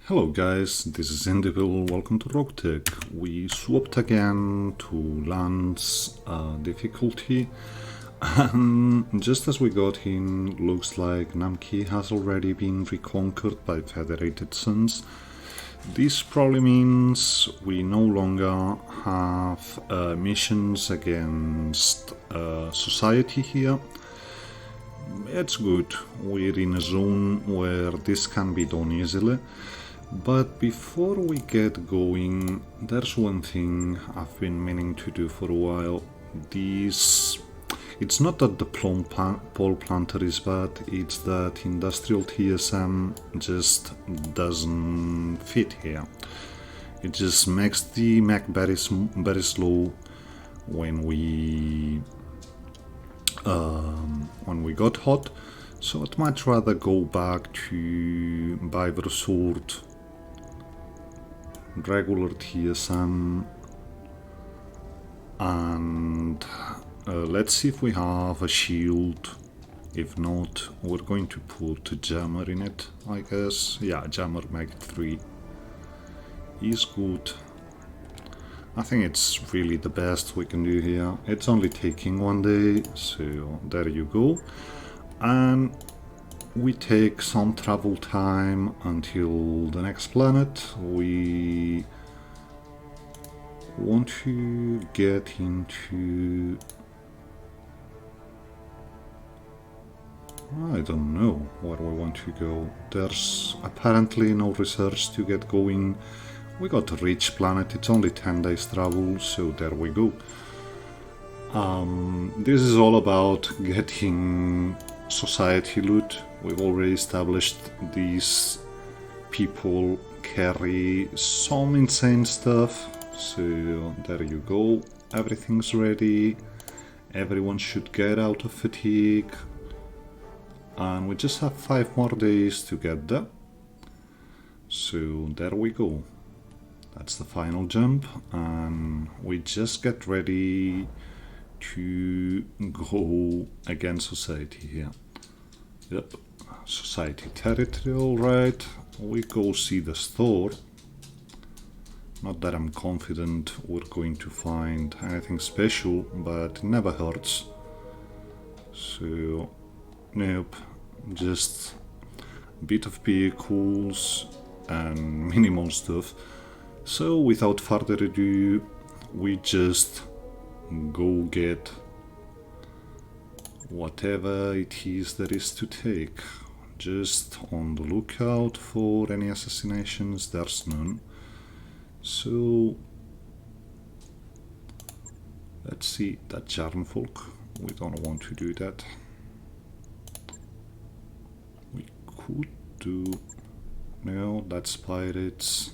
Hello guys, this is Individual, welcome to Roguetech. We swapped again to Lance difficulty, and just as we got in, looks like Namki has already been reconquered by Federated Suns. This probably means we no longer have missions against society here. It's good, we're in a zone where this can be done easily. But before we get going, there's one thing I've been meaning to do for a while. It's not that the pole planter is bad, it's that industrial TSM just doesn't fit here. It just makes the mech very slow when we got hot. So I'd much rather go back to Biver Sword, regular TSM, and let's see if we have a shield. If not, we're going to put a jammer in it, I guess. Yeah, jammer Mag 3 is good. I think it's really the best we can do here. It's only taking one day, so there you go. And we take some travel time until the next planet. We want to get into... I don't know where we want to go. There's apparently no research to get going. We got a rich planet, it's only 10 days travel, so there we go. This is all about getting society loot. We've already established these people carry some insane stuff, so there you go. Everything's ready, everyone should get out of fatigue, and we just have 5 more days to get there. So there we go. That's the final jump, and we just get ready to go against society here. Yep, society territory, alright. We go see the store. Not that I'm confident we're going to find anything special, but it never hurts. So, nope, just a bit of vehicles and minimal stuff. So without further ado, we just go get whatever it is there is to take. Just on the lookout for any assassinations, there's none. So let's see, that Jarnfolk, we don't want to do that. We could do, no, that's pirates.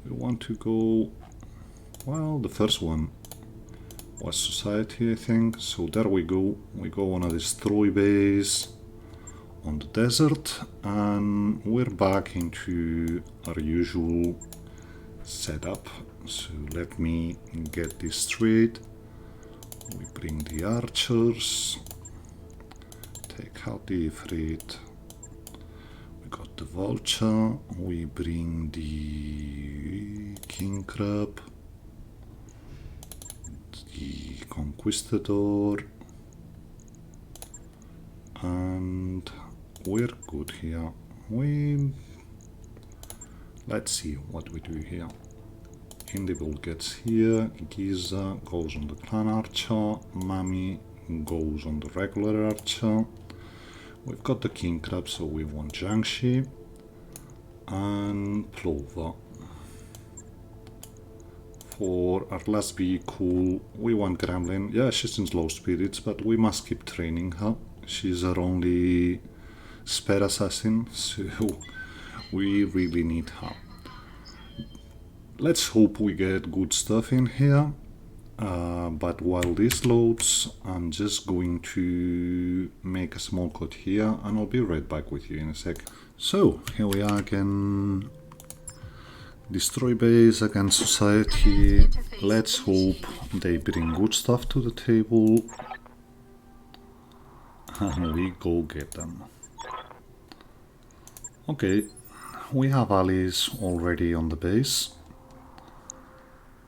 We want to go, well, the first one was society, I think. So there we go. We go on a destroy base on the desert, and we're back into our usual setup. So let me get this straight. We bring the archers, take out the Ifrit. We got the vulture, we bring the king crab, the conquistador, and we're good here. Let's see what we do here. Individual gets here, Giza goes on the clan archer, Mami goes on the regular archer. We've got the king crab, so we want Jiangxi and Plover. For our last vehicle, we want Gremlin. Yeah, she's in low spirits, but we must keep training her. She's our only spare assassin, so we really need her. Let's hope we get good stuff in here. But while this loads, I'm just going to make a small cut here, and I'll be right back with you in a sec. So, here we are again. Destroy base against society. Let's hope they bring good stuff to the table. And we go get them. Okay, we have allies already on the base,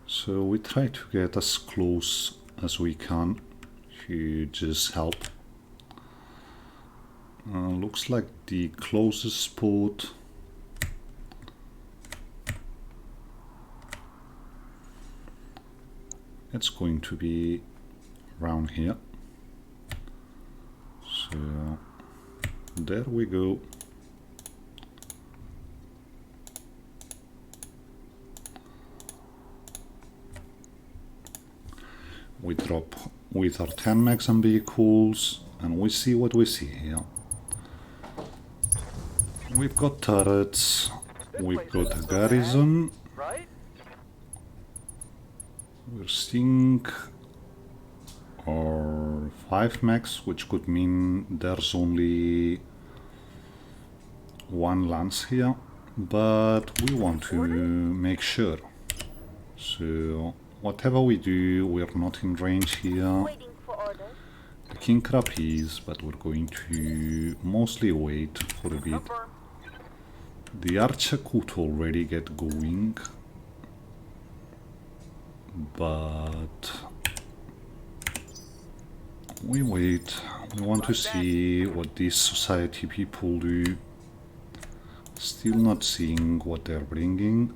so we try to get as close as we can to just help. Looks like the closest spot it's going to be around here. So there we go. We drop with our 10 mechs and vehicles and we see what we see here. We've got turrets, we've got a garrison. We're seeing our 5 mechs, which could mean there's only 1 lance here, but we want to make sure. So whatever we do, we're not in range here. The king crab is, but we're going to mostly wait for a bit. The archer could already get going, but we wait. We want to see what these society people do. Still not seeing what they're bringing.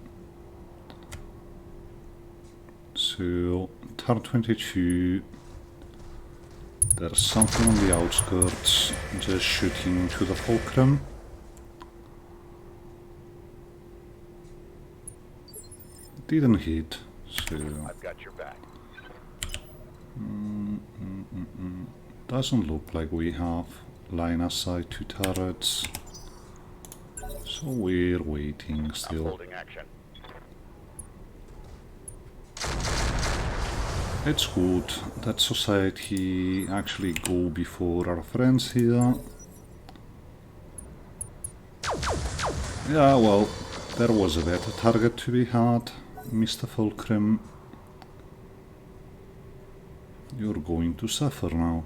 So, turn 22. There's something on the outskirts, just shooting to the fulcrum. Didn't hit, so I've got your back. Doesn't look like we have line of sight to turrets, so we're waiting still. Holding action. It's good that society actually go before our friends here. Yeah, well, there was a better target to be had, Mr. Fulcrum. You're going to suffer now.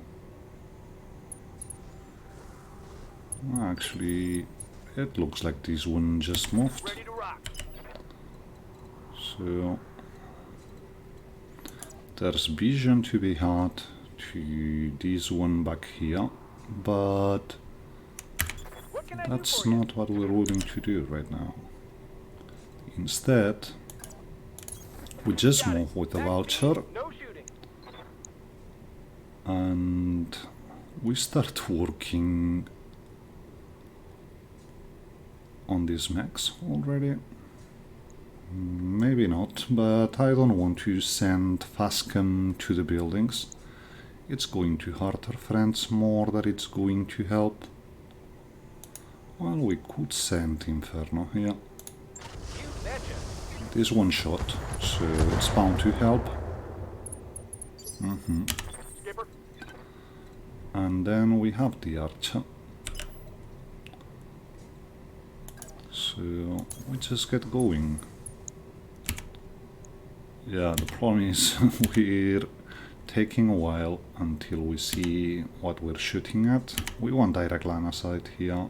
Actually, it looks like this one just moved. Ready to rock. So there's vision to be had to this one back here, but that's not what we're willing to do right now. Instead, we just move with the vulture No shooting. and we start working on these mechs already. Maybe not, but I don't want to send Fascum to the buildings. It's going to hurt our friends more than it's going to help. Well, we could send Inferno here. You betcha. This one shot, so it's bound to help. Skipper. And then we have the archer. So we just get going. Yeah, the problem is we're taking a while until we see what we're shooting at. We want direct line of sight here.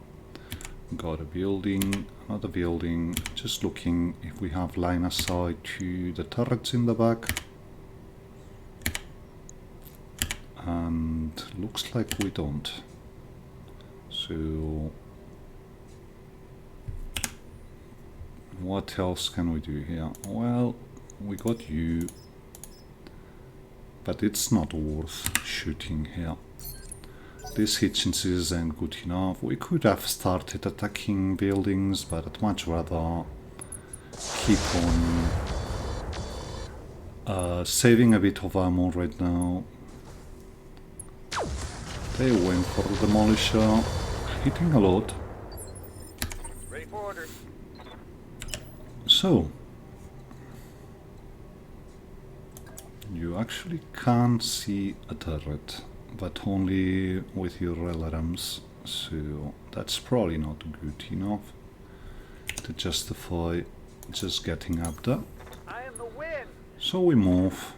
Got a building, another building, just looking if we have line of sight to the turrets in the back. And looks like we don't. So what else can we do here? Well, we got you, but it's not worth shooting here. This Hitchens isn't good enough. We could have started attacking buildings, but I'd much rather keep on saving a bit of ammo right now. They went for the Demolisher, hitting a lot. Ready for orders. So, you actually can see a turret, but only with your alarms, so that's probably not good enough to justify just getting up there. I am the wind. So we move.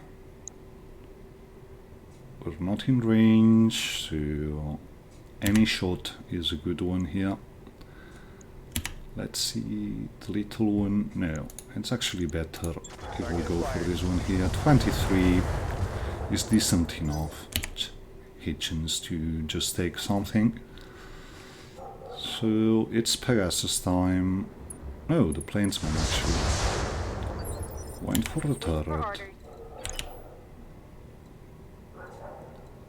We're not in range, so any shot is a good one here. Let's see, the little one. No, it's actually better if we go for this one here. 23 is decent enough. Hitchens to just take something. So it's Pegasus time. No, the plainsman actually went for the turret.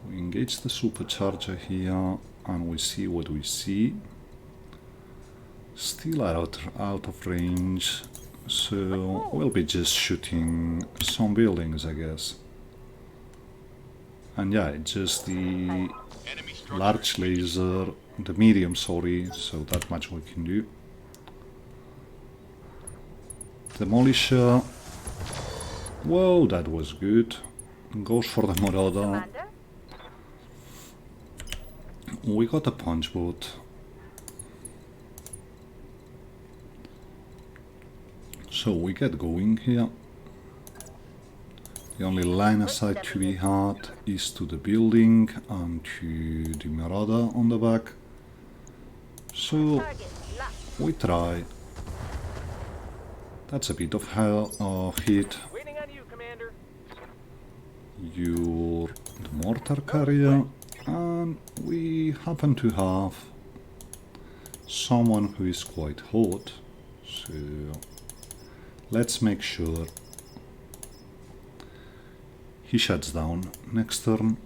We engage the supercharger here and we see what we see. Still out of range, so we'll be just shooting some buildings, I guess. And yeah, it's just the large laser, the medium, sorry, so that much we can do. Demolisher. Whoa, that was good. Goes for the Marauder. We got a punch boat. So we get going here. The only line of sight to be had is to the building and to the Marauder on the back. So we try. That's a bit of hit. Waiting on you, Commander. You're the mortar carrier, and we happen to have someone who is quite hot. So let's make sure he shuts down next turn.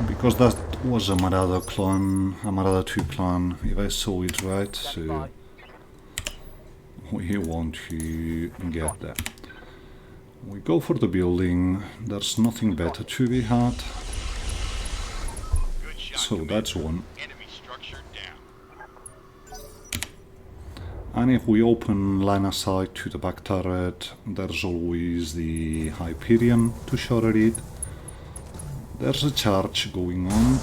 Because that was a Marauder clone, a Marauder 2 clone, if I saw it right, so we want to get that. We go for the building, there's nothing better to be had, so that's one. And if we open line of sight to the back turret, there's always the Hyperion to shot at it. There's a charge going on.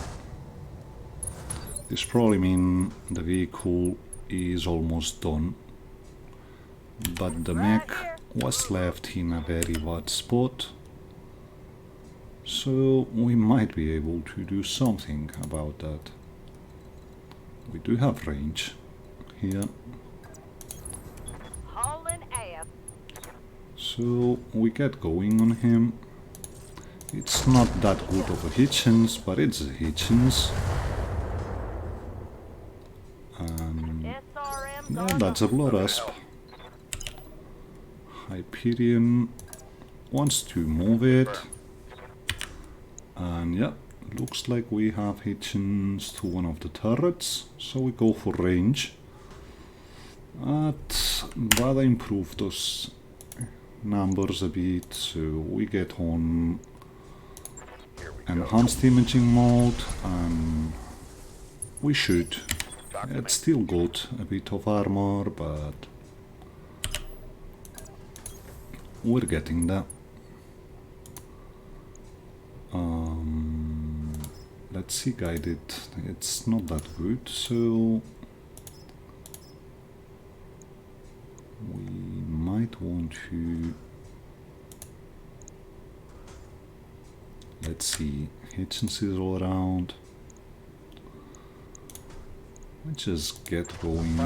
This probably means the vehicle is almost done. But the mech was left in a very bad spot. So we might be able to do something about that. We do have range here. So we get going on him. It's not that good of a Hitchens, but it's a Hitchens. Yeah, that's a Blood Asp. Hyperion wants to move it. And yeah, looks like we have Hitchens to one of the turrets, so we go for range. But rather improve those numbers a bit, so we get on enhanced imaging mode and we shoot. It's still got a bit of armor, but we're getting there. Let's see, guided. It's not that good, so we might want to. Let's see, Hitchens is all around. Let's just get going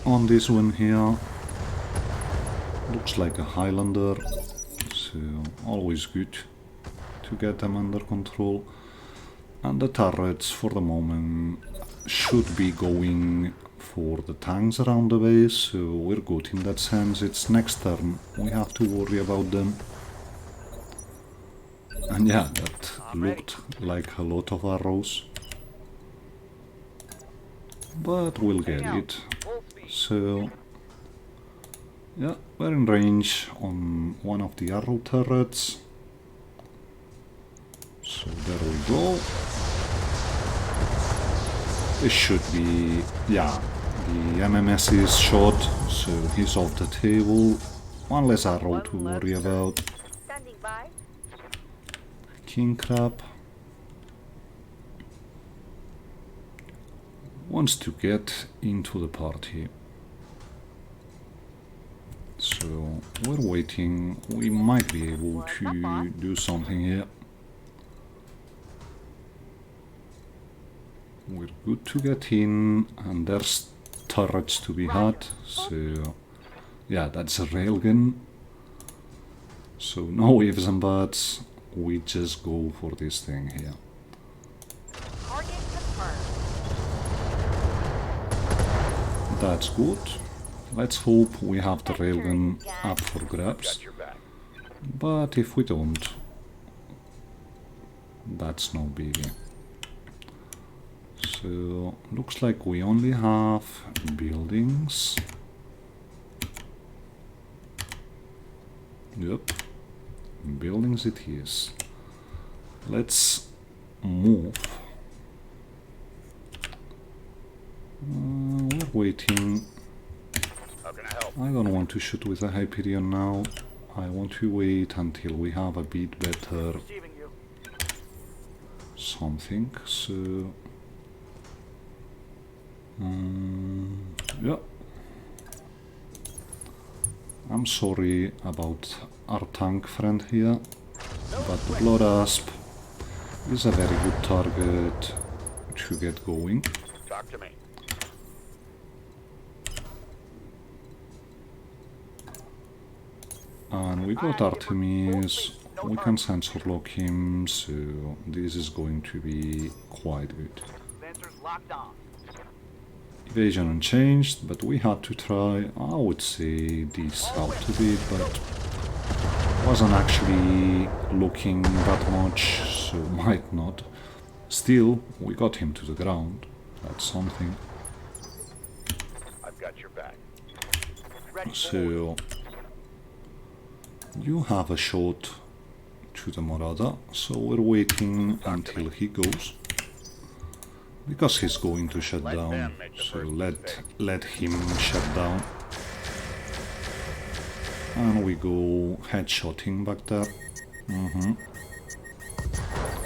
on this one here. Looks like a Highlander, so always good to get them under control. And the turrets for the moment should be going for the tanks around the base, so we're good in that sense. It's next turn we have to worry about them. And yeah, that looked like a lot of arrows. But we'll get it. So yeah, we're in range on one of the arrow turrets. So there we go. This should be, yeah, the MMS is shot, so he's off the table. One less arrow to worry about. King Crab wants to get into the party. So we're waiting. We might be able to do something here. we're good to get in, and there's turrets to be had, so yeah, that's a railgun. So no ifs and buts, we just go for this thing here. Target confirmed. That's good. Let's hope we have the railgun up for grabs. Got your back. But if we don't, that's no biggie. So, looks like we only have buildings. Yep, buildings it is. Let's move. We're waiting. How can I help? I don't want to shoot with a Hyperion now. I want to wait until we have a bit better Receiving you. something, so yeah, I'm sorry about our tank friend here, but the Blood Asp is a very good target to get going. Talk to me. And we got Artemis, we can sensor lock him, so this is going to be quite good. Sensors locked on. Evasion unchanged, but we had to try. I would say this helped a bit, but wasn't actually looking that much, so might not. Still, we got him to the ground. That's something. I've got your back. Ready for So you have a shot to the Marauder, so we're waiting until he goes. Because he's going to shut down, so let him shut down. And we go headshotting back there.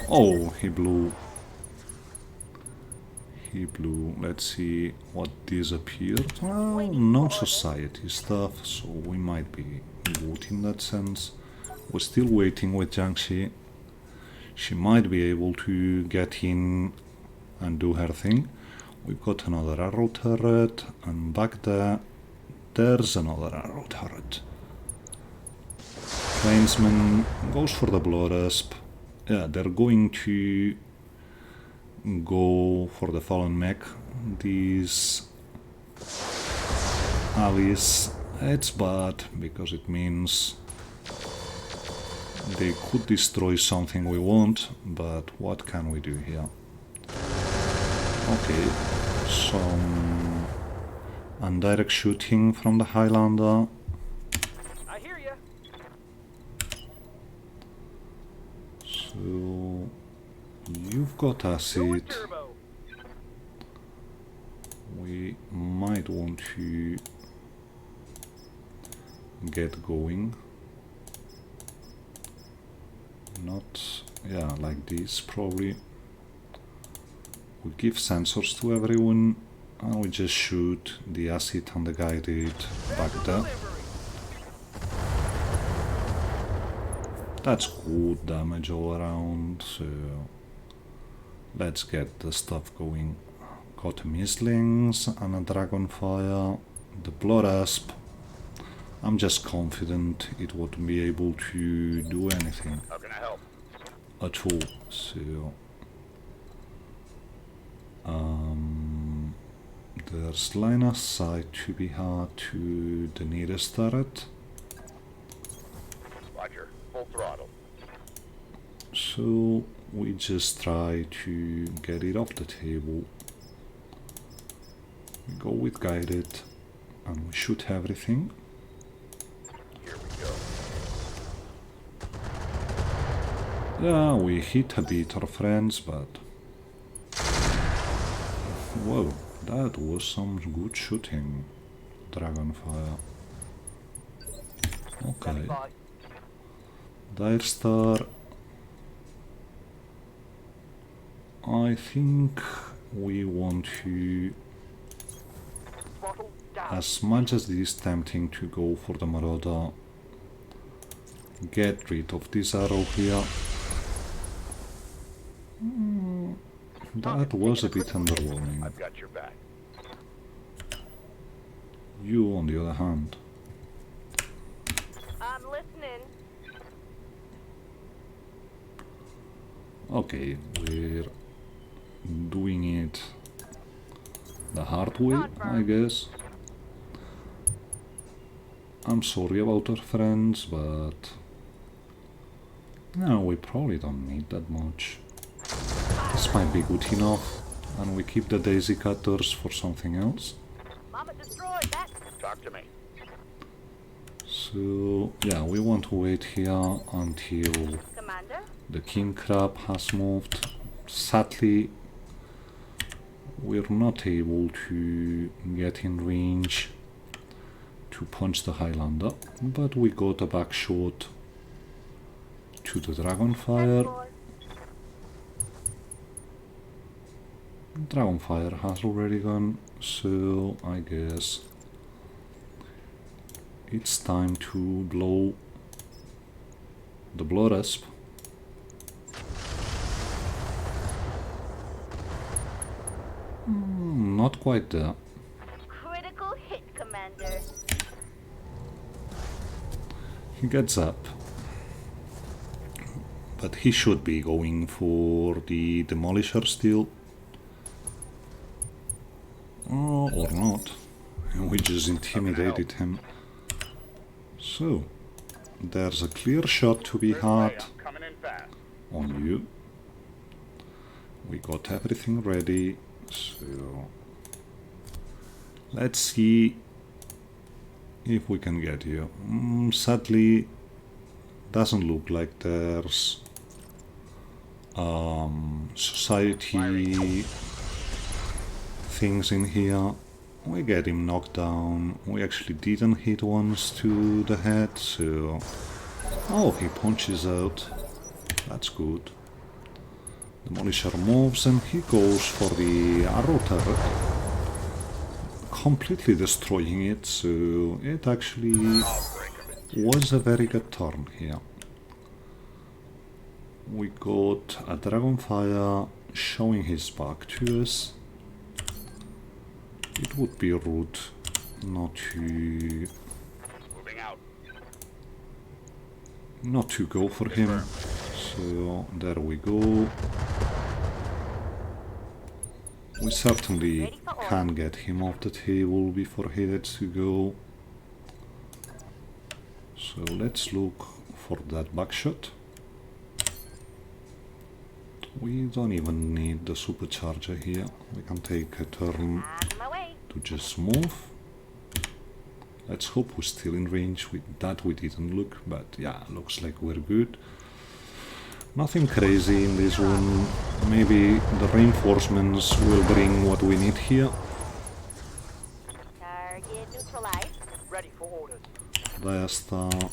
Oh, he blew. He blew. Let's see what disappeared. Well, no society stuff, so we might be good in that sense. We're still waiting with Jiangxi. She might be able to get in and do her thing. We've got another arrow turret, and back there, there's another arrow turret. Plainsman goes for the Blood Asp. Yeah, they're going to go for the Fallen Mech. These allies, it's bad, because it means they could destroy something we want, but what can we do here? Okay, some indirect shooting from the Highlander. I hear ya. So you've got acid. Turbo. We might want to get going. Not, yeah, like this probably. We give sensors to everyone and we just shoot the acid and the guided back there. That's good damage all around, so let's get the stuff going. Got mislings and a dragonfire, the Blood Asp. I'm just confident it won't be able to do anything How can I help? at all, so there's line of sight to be had to the nearest turret, Roger. Full throttle. so we just try to get it off the table. We go with guided and we shoot everything. Here we go. Yeah, we hit a bit our friends, but whoa, that was some good shooting. Dragonfire. Okay. By. Dire Star. I think we want to, Throttle down. as much as it is tempting to go for the Marauder, get rid of this arrow here. That was a bit underwhelming. I've got your back. You, on the other hand. I'm listening. Okay, we're doing it the hard way, I guess. I'm sorry about our friends, but no, we probably don't need that much. This might be good enough, and we keep the daisy cutters for something else. Mama destroyed that. Talk to me. So yeah, we want to wait here until Commander? the king crab has moved. Sadly, we're not able to get in range to punch the Highlander, but we got a back shot to the Dragonfire. Dragonfire has already gone, so I guess it's time to blow the Blood Asp. Not quite there. Critical hit, Commander. He gets up. But he should be going for the Demolisher still. Or not. We just intimidated him. So, there's a clear shot to be had I'm coming in fast. on you. We got everything ready, so let's see if we can get you. Sadly, doesn't look like there's society things in here. We get him knocked down. We actually didn't hit once to the head, so... Oh, he punches out. That's good. Demolisher moves and he goes for the arrow turret, completely destroying it, so it actually was a very good turn here. We got a Dragonfire showing his back to us. It would be rude not to go for him. So there we go. We certainly can get him off the table before he lets to go. So let's look for that backshot. We don't even need the supercharger here. We can take a turn to just move. Let's hope we're still in range. With that we didn't look, but yeah, looks like we're good. Nothing crazy in this one. Maybe the reinforcements will bring what we need here. Target neutralized. Ready for orders. Diasta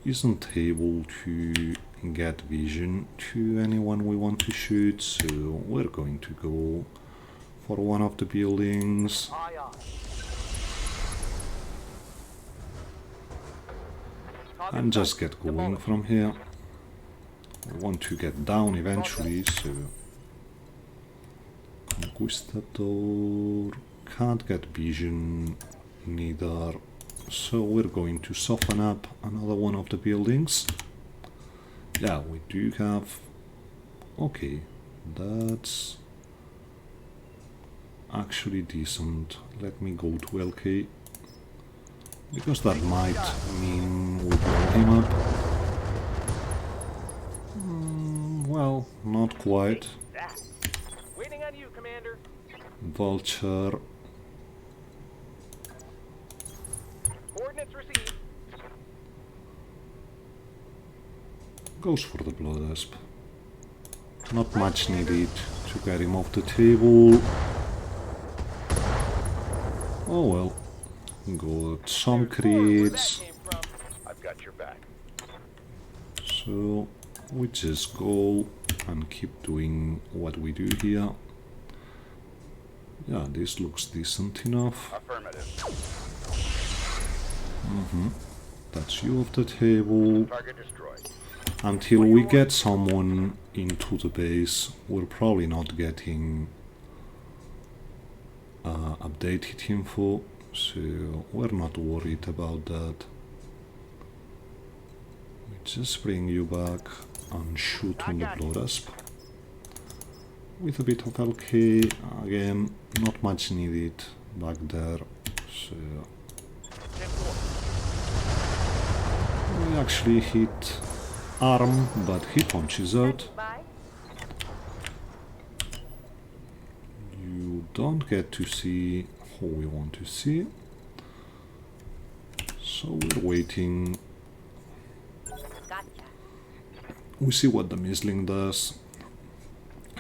isn't able to get vision to anyone we want to shoot, so we're going to go for one of the buildings. Aye, aye. And just get going from here. We want to get down eventually, so... Conquistador... Can't get vision neither, so we're going to soften up another one of the buildings. Yeah, we do have... Okay, that's actually decent. Let me go to LK, because that might mean we blow him up. Well, not quite. Waiting on you, Commander. Vulture Coordinates received. goes for the Blood Asp. Not much needed to get him off the table. Oh well. Got some crits. I've got your back. So we just go and keep doing what we do here. Yeah, this looks decent enough. Affirmative. That's you off the table. Target destroyed. Until we get someone into the base, we're probably not getting updated info, so we're not worried about that. We just bring you back and shoot on the Blood Asp. With a bit of LK, again, not much needed back there, so we actually hit arm, but he punches out. By. You don't get to see who we want to see, so we're waiting. Gotcha. We see what the Misling does.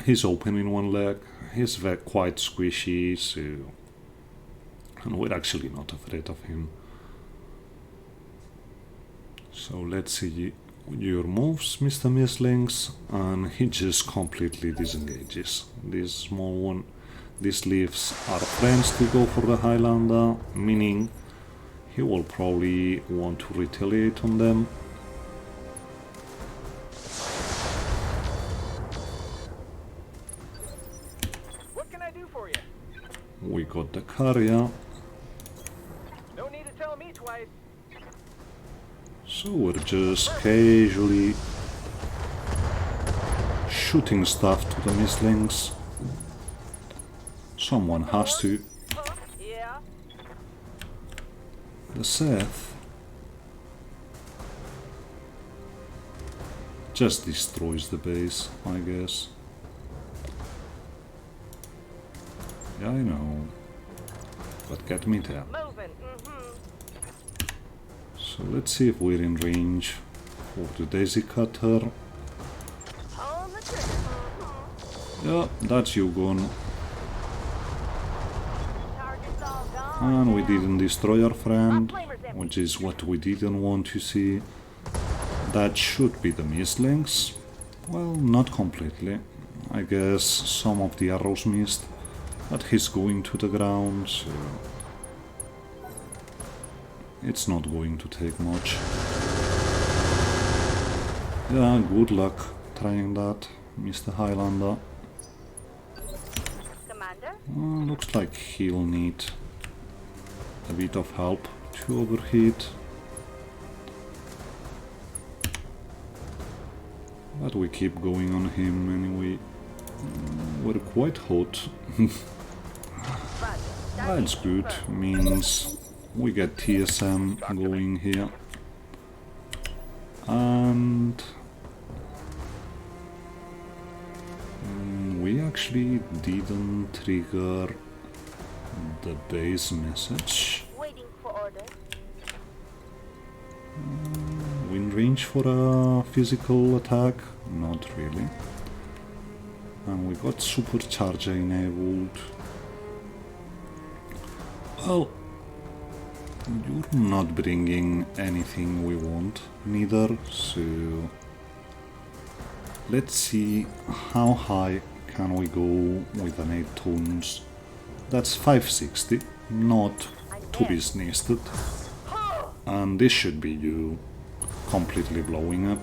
He's open in one leg, he's quite squishy, so... and we're actually not afraid of him. So let's see your moves, Mr. Mislings, and he just completely disengages. This small one, this leaves our friends to go for the Highlander, meaning he will probably want to retaliate on them. What can I do for you? We got the carrier, No need to tell me twice. so we're just casually shooting stuff to the Mislings. Someone has to. Huh? Yeah. The Seth just destroys the base, I guess. Yeah, I know. But get me there. Moving. So let's see if we're in range for the Daisy Cutter. On the trigger. Yeah, that's you gone. Target's all gone. And we now. didn't destroy our friend, which is what we didn't want to see. That should be the Mislings. Well, not completely. I guess some of the arrows missed, but he's going to the ground, so it's not going to take much. Yeah, good luck trying that, Mr. Highlander. Commander? Looks like he'll need a bit of help to overheat. But we keep going on him anyway. We're quite hot. Roger. That's good, means we get TSM going here. And we actually didn't trigger the base message. Waiting for orders. In range for a physical attack? Not really. And we got supercharger enabled. Well, you're not bringing anything we want, neither, so let's see how high can we go with an 8 tons. That's 560, not to be sneezed. And this should be you completely blowing up.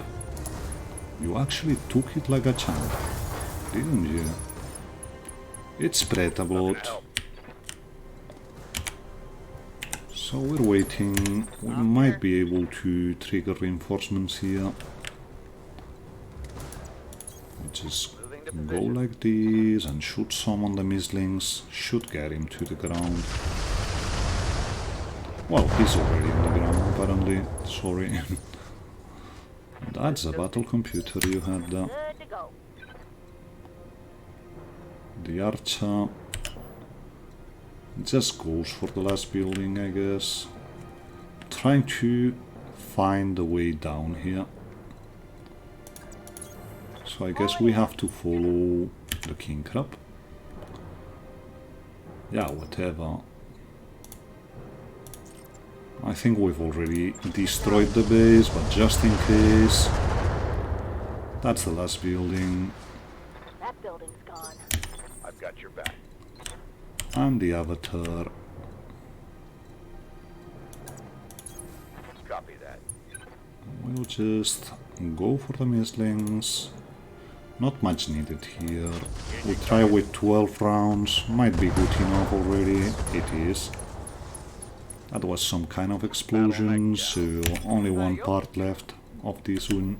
You actually took it like a champ, didn't you? It's spreadable. So we're waiting. We might be able to trigger reinforcements here. We just go like this and shoot some on the Mislings. Should get him to the ground. Well, he's already on the ground apparently. Sorry. That's a battle computer you had there. Good to go. The archer just goes for the last building, I guess. Trying to find the way down here. So I guess we have to follow the king crab. Yeah, whatever. I think we've already destroyed the base, but just in case. That's the last building. That building's gone. I've got your back. And the avatar. Copy that. We'll just go for the mislings. Not much needed here. We try with 12 rounds, might be good enough already, it is. That was some kind of explosion, so only one part left of this one.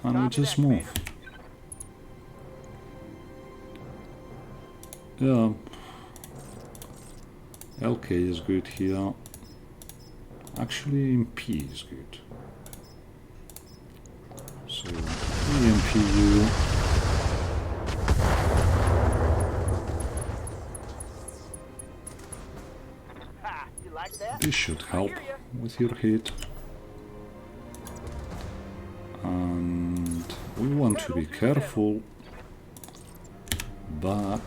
And we just move. Yeah. LK is good here. Actually, MP is good. So, EMPU. Ha! You like that? This should help with your hit. And we want to be careful, but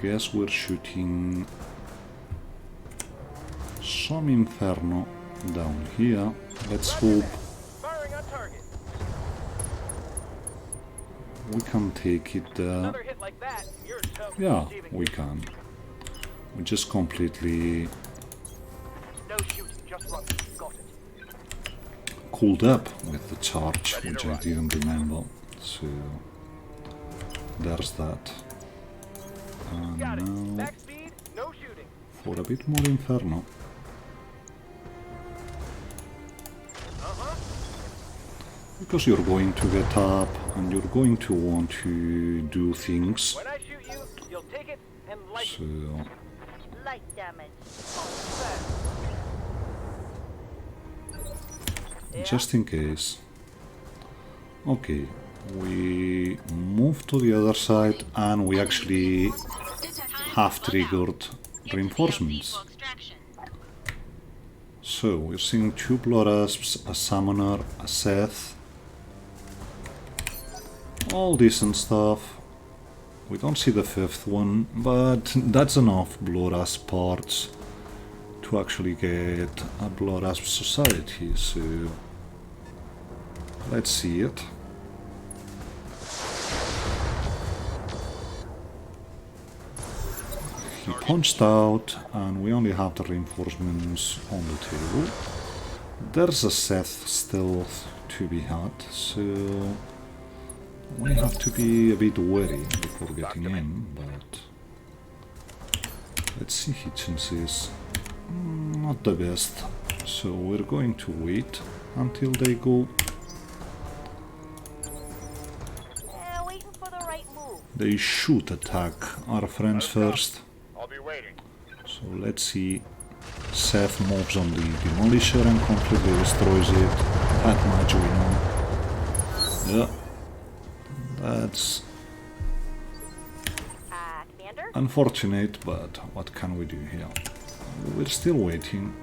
guess we're shooting some Inferno down here. Let's hope Firing on target. we can take it there. Another hit like that, and you're toast. Yeah, Receiving. we can. We just completely No shooting, just run. Got it. cooled up with the charge, which I didn't remember. So there's that. Got it. And now Back speed, no shooting. for a bit more Inferno. Because you're going to get up and you're going to want to do things. When I shoot you, you'll take it and like So Light damage. just in case. Okay, we move to the other side and we actually have triggered reinforcements. So we're seeing 2 Blood Asps, a Summoner, a Seth. All decent stuff. We don't see the 5th one, but that's enough Blood Asp parts to actually get a Blood Asp Society, so let's see it. He punched out and we only have the reinforcements on the table. There's a Seth still to be had, so we have to be a bit wary before getting in, but let's see, hit chances not the best, so we're going to wait until they go. Waiting for the right move. They should attack our friends first, I'll be waiting. so let's see. Seth moves on the Demolisher and completely destroys it. That much we know. Yeah, that's Commander? unfortunate, but what can we do here? We're still waiting.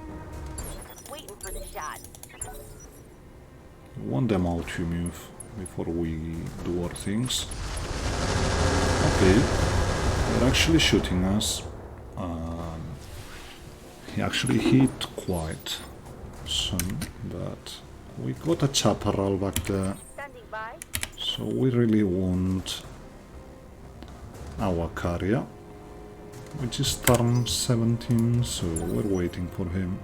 Waiting for the shot. We want them all to move before we do our things. Okay, they're actually shooting us. He actually hit quite some, but we got a chaparral back there, Standing by. so we really want our carrier, which is turn 17, so we're waiting for him.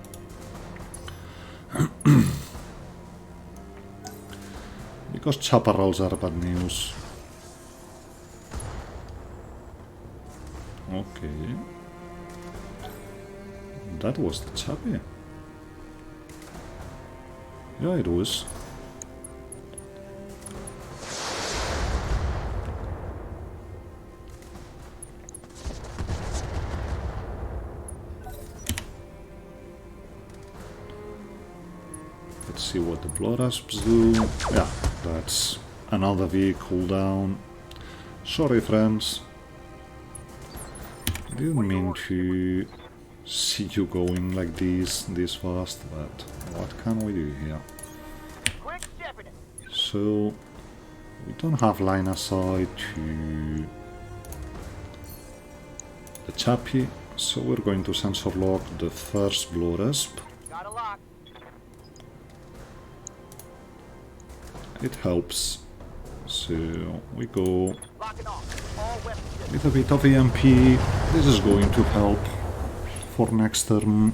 Because chaparrals are bad news. Okay. That was the chappy. Yeah, it was. Let's see what the Blood Asps do. Yeah, that's another vehicle down. Sorry, friends. I didn't mean to see you going like this fast, but what can we do here? Quick stepping it. So we don't have line of sight to the chappy, so we're going to sensor lock the first Blood Asp. Got a lock. It helps. So we go Locking off. All weapons. with a bit of EMP. This is going to help for next turn.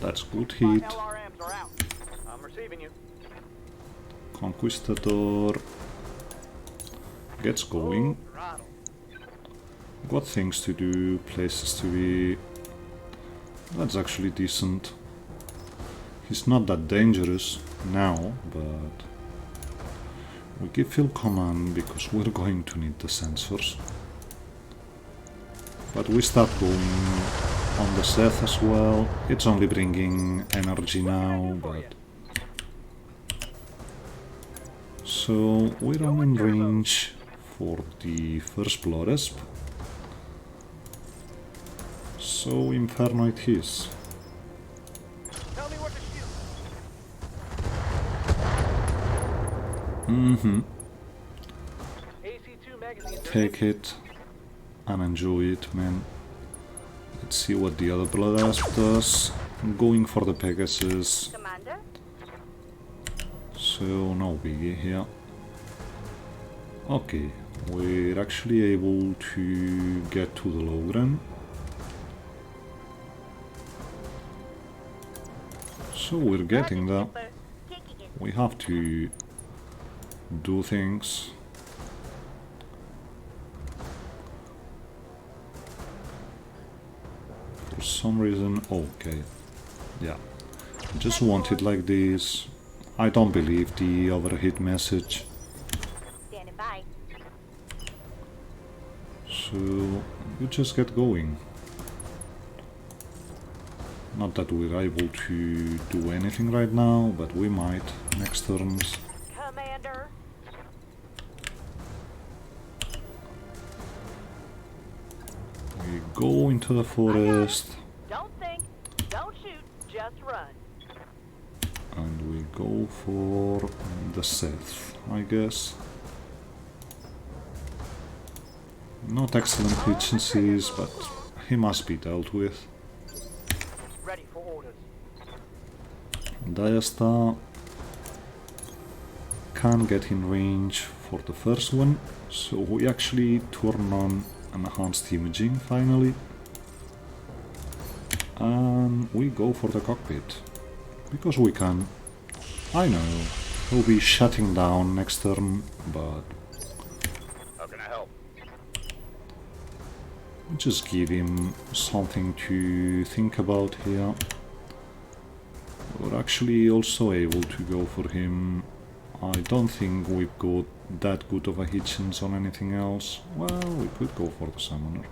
That's good hit. LRMs are out. Conquistador gets going. Throttle. Got things to do, places to be. That's actually decent. He's not that dangerous now, but we give Phil command because we're going to need the sensors. But we start going on the Seth as well. It's only bringing energy now, but... So we're on in range for the first Blood Asp. So Inferno it is. Tell me what to shoot. AC2 magazine. Take it and enjoy it, man. Let's see what the other Blood Asp does. I'm going for the Pegasus, Commander? so no biggie here. Okay, we're actually able to get to the Logran. So we're getting there. Kicking it. We have to do things. For some reason, okay, yeah, just want it like this. I don't believe the overheat message, Standing by. so you just get going. Not that we're able to do anything right now, but we might next turns. Commander? We go into the forest Don't think, don't shoot, just run. and we go for the Seth, I guess. Not excellent efficiencies, but he must be dealt with. Ready for orders. Diastar can get in range for the first one, so we actually turn on enhanced imaging finally. And we go for the cockpit, because we can. I know, he'll be shutting down next turn, but How can I help? just give him something to think about here. We're actually also able to go for him. I don't think we've got that good of a hit chance on anything else. Well, we could go for the summoner.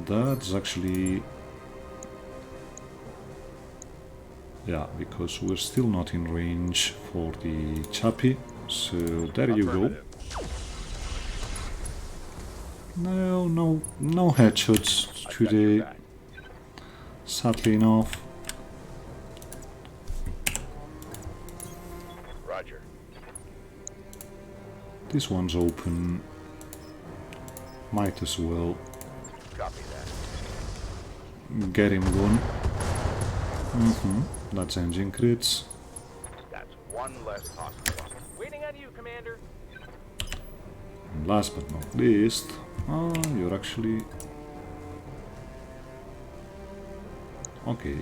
That's actually... yeah, because we're still not in range for the Chappie, so there you go. No headshots today, sadly enough. Roger. This one's open, might as well Copy that. get him going. That's engine crits. That's one less hospital. Waiting on you, Commander. And last but not least, you're actually... okay,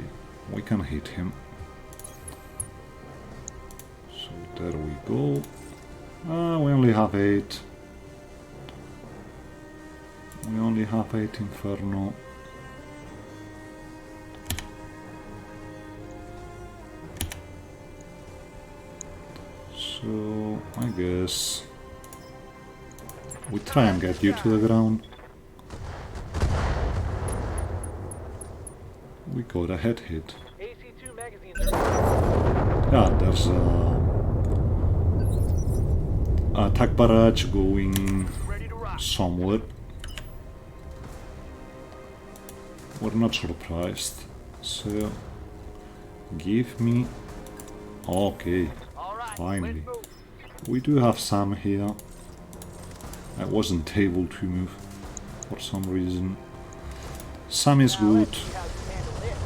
we can hit him. So there we go. We only have 8. We only have 8 Inferno. So I guess we try and get you to the ground. We got a head hit. AC2 magazines are... Yeah, there's a attack barrage going ready to rock. somewhere. We're not surprised. So give me... okay, All right, finally. let's move. We do have Sam here. I wasn't able to move for some reason. Sam is Now good. let's see how you handle this.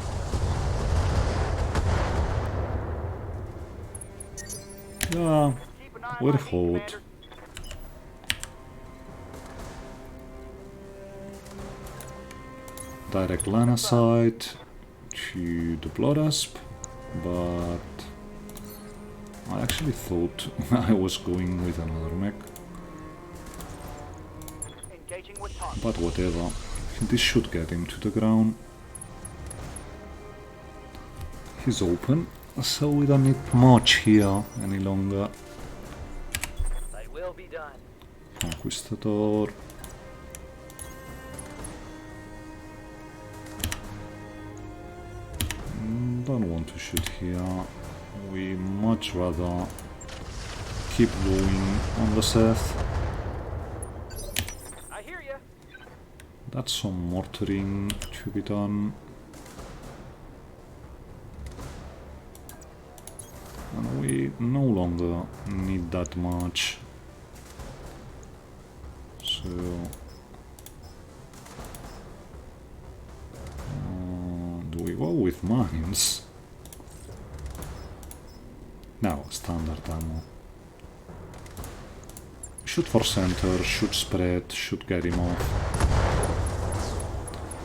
Yeah, Keep an eye on we're my hot. Commander. Direct line of sight to the Blood Asp, but I actually thought I was going with another mech, Engaging with target. but whatever. This should get him to the ground. He's open, so we don't need much here any longer. They will be done. Conquistador. Don't want to shoot here. We much rather keep going on the Seth. I hear you. That's some mortaring to be done. And we no longer need that much. So... do we go with mines? No, standard ammo. Shoot for center, shoot spread, shoot get him off.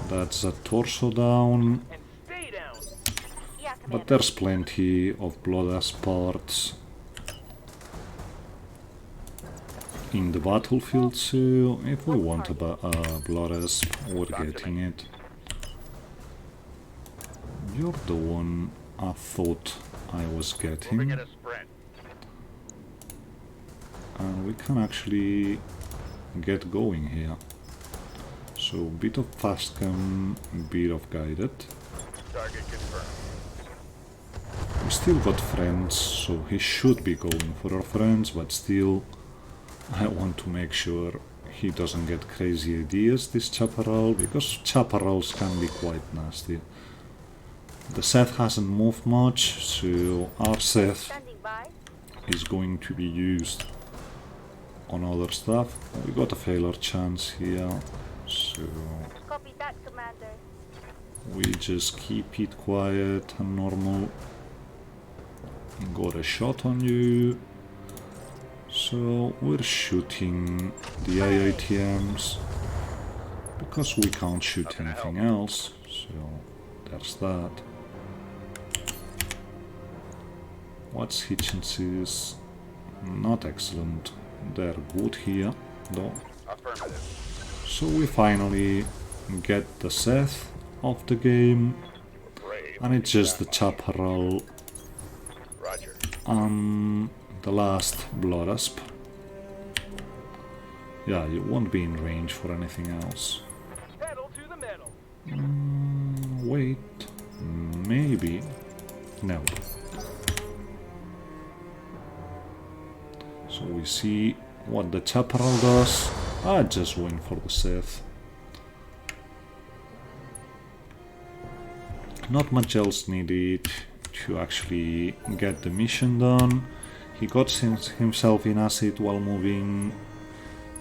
That's a torso down. And stay down. Yeah, But Commander. there's plenty of blood as parts in the battlefield, so if we want a blood asp, we're getting it. You're the one I thought I was getting, Moving at a sprint. and we can actually get going here. So bit of fast cam, bit of guided. Target confirmed. We still got friends, so he should be going for our friends, but still I want to make sure he doesn't get crazy ideas, this chaparral, because chaparrals can be quite nasty. The Seth hasn't moved much, so our Seth Standing by. is going to be used on other stuff. We got a failure chance here, so Copy that, Commander. we just keep it quiet and normal. Got a shot on you, so we're shooting the IITMs because we can't shoot anything else, so there's that. What's Hitchens's? Not excellent. They're good here, though. Affirmative. So we finally get the Seth of the game, Brave. and it's just the chaparral Roger. and the last blood asp. Yeah, you won't be in range for anything else. Pedal to the metal. Wait, maybe. No. So we see what the chaparral does. I just went for the Seth. Not much else needed to actually get the mission done. He got himself in acid while moving,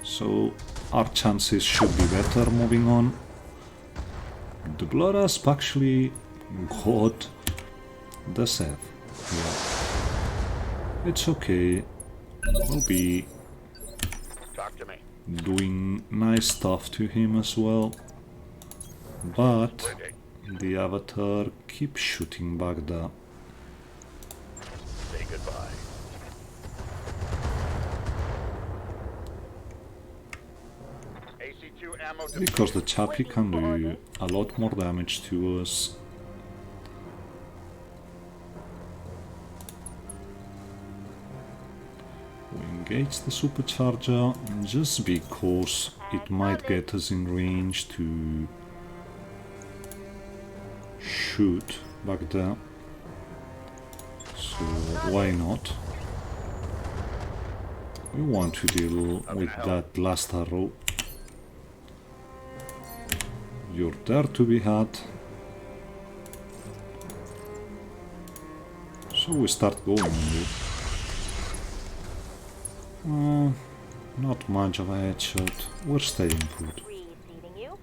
so our chances should be better moving on. The blood asp actually got the Seth. Yeah. It's okay. We'll be Talk to me. doing nice stuff to him as well. But Waiting. the avatar keeps shooting back there. Say goodbye. AC2 ammo deployed. Because the chappy can do a lot more damage to us. We engage the supercharger just because it might get us in range to shoot back there. So why not? We want to deal with that last arrow. You're there to be had. So we start going on you. Not much of a headshot. We're staying put. Receiving you.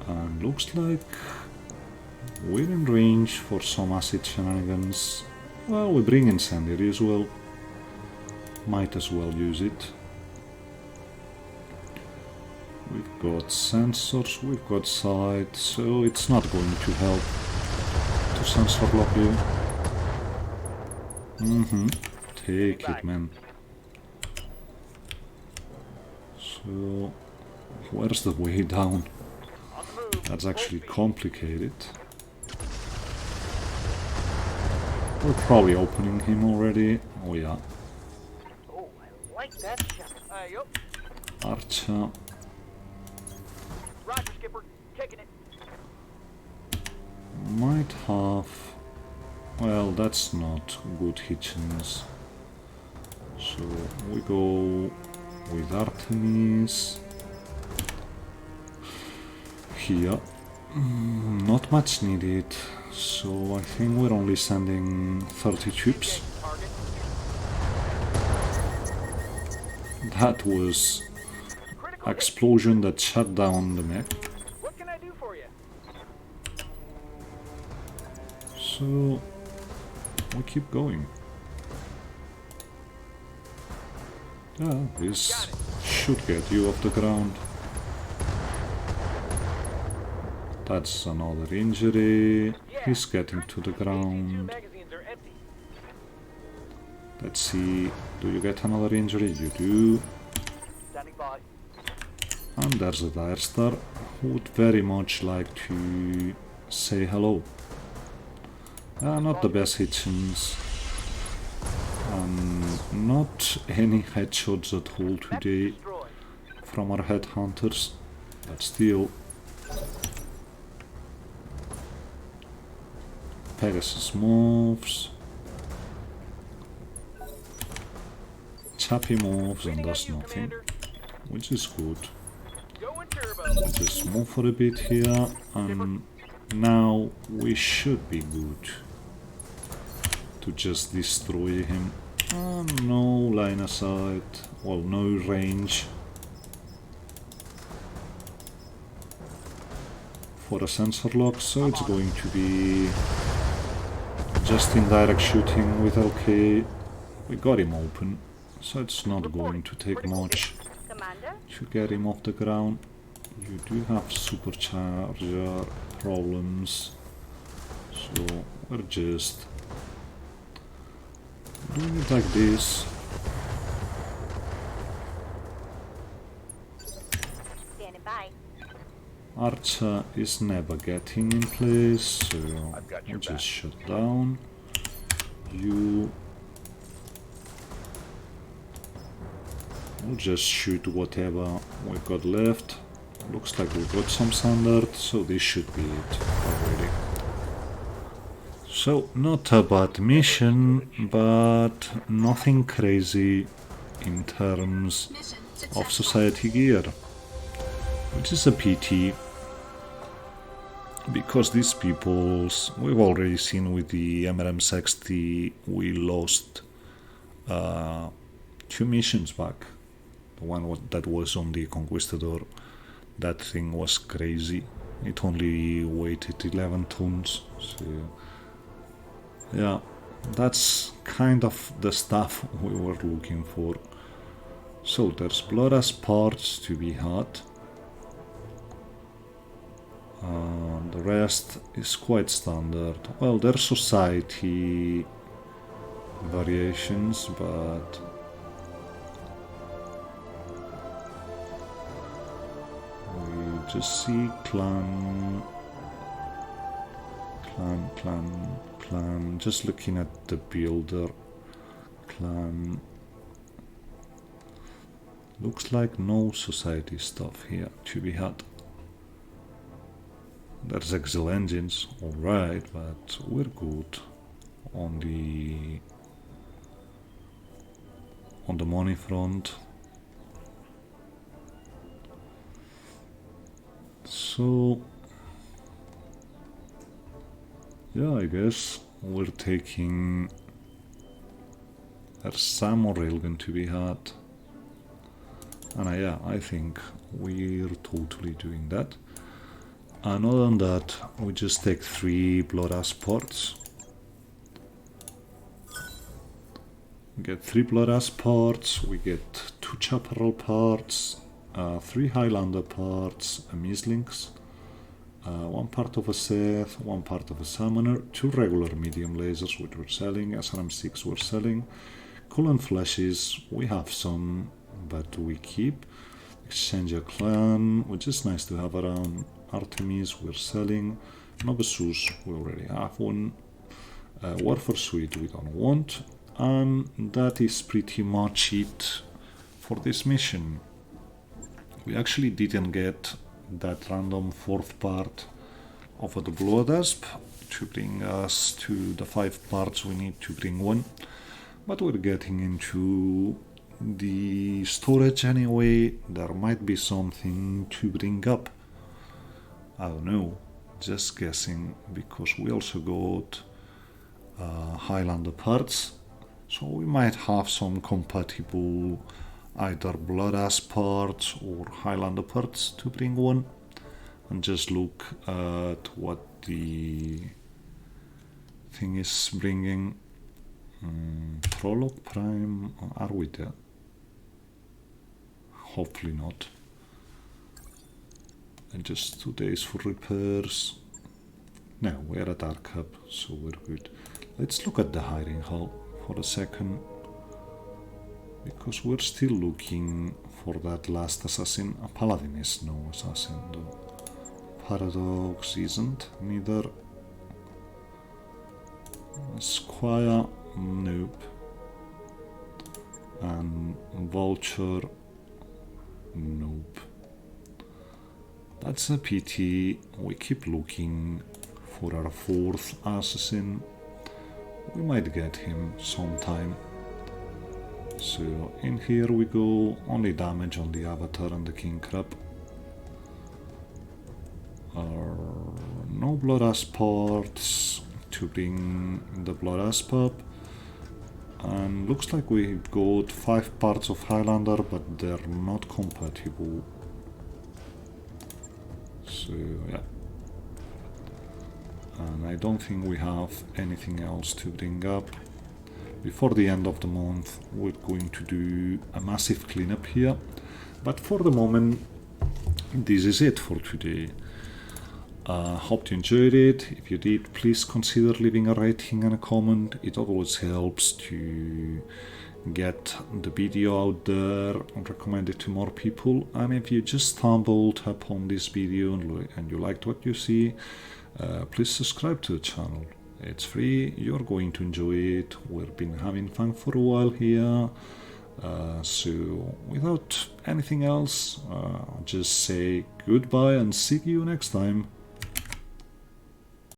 And looks like we're in range for some acid shenanigans. Well, we bring incendiary as well. Might as well use it. We've got sensors, we've got sight, so it's not going to help to sensor lock you. Take it, man. So, where's the way down? On the move. That's Full actually speed. complicated. We're probably opening him already. Oh yeah. Oh, I like that shot. Yup. Archer. Roger, Skipper. Kicking it. Might have... Well, that's not good hitchings. So we go with Artemis. Here. Not much needed. So I think we're only sending 30 troops. Target. That was Critical hit. explosion that shut down the mech. What can I do for you? So we keep going. Yeah, this should get you off the ground. That's another injury. He's getting to the AC2 ground. magazines are empty. Let's see. Do you get another injury? You do. Standing by. And there's a dire star who would very much like to say hello. Not the best hitchings. Not any headshots at all Map today destroyed. from our headhunters, but still. Pegasus moves. Chappie moves and Leaning on does you, nothing, Commander. which is good. Going turbo. Just move for a bit here, and now we should be good to just destroy him. No line of sight, well, no range for a sensor lock, so it's going to be just indirect shooting with LK. We got him open, so it's not going to take much Commander? to get him off the ground. You do have supercharger problems, so we're just doing it like this. Standing by. Archer is never getting in place, so I've got we your just back. shut down. You will just shoot whatever we've got left. Looks like we've got some standard, so this should be it already. So, not a bad mission, but nothing crazy in terms of society gear, which is a pity, because these peoples, we've already seen with the MRM60, we lost 2 missions back. The one that was on the Conquistador, that thing was crazy. It only weighed 11 tons, so yeah, that's kind of the stuff we were looking for. So there's Bloras parts to be had. The rest is quite standard. Well, there's society variations, but we just see clan, just looking at the builder. Clan, looks like no society stuff here to be had. There's Excel engines, alright, but we're good on the money front. So yeah, I guess we're taking, there's some more railgun to be had, and yeah, I think we're totally doing that. And other than that, we just take 3 Bloras parts. We get 3 Bloras parts, we get 2 Chaparral parts, 3 Highlander parts, a Mislinks, one part of a Seth, one part of a Summoner, 2 regular medium lasers which we're selling, SRM6 we're selling, Coolant Flashes, we have some, but we keep. Exchange a Clan, which is nice to have around. Artemis we're selling, Novisus we already have one, Warfare Suite we don't want, and that is pretty much it for this mission. We actually didn't get that random 4th part of the Blood Asp to bring us to the 5 parts we need to bring one, but we're getting into the storage anyway. There might be something to bring up, I don't know, just guessing, because we also got Highlander parts, so we might have some compatible either Blood Asp parts or Highlander parts to bring one, and just look at what the thing is bringing. Prologue Prime, are we there? Hopefully not. And just 2 days for repairs. No, we're at Dark Hub, so we're good. Let's look at the hiring hall for a second, because we're still looking for that last assassin. A paladin is no assassin though. Paradox isn't neither. Squire, nope. And Vulture, nope. That's a pity. We keep looking for our 4th assassin. We might get him sometime. So in here we go, only damage on the Avatar and the King Crab. No Blood Asp parts to bring the Blood Asp up. And looks like we got 5 parts of Highlander, but they're not compatible. So yeah. And I don't think we have anything else to bring up. Before the end of the month we're going to do a massive cleanup here, but for the moment this is it for today. Hope you enjoyed it. If you did, please consider leaving a rating and a comment. It always helps to get the video out there and recommend it to more people. And if you just stumbled upon this video and you liked what you see, please subscribe to the channel. It's free, you're going to enjoy it. We've been having fun for a while here. So without anything else, I'll just say goodbye and see you next time.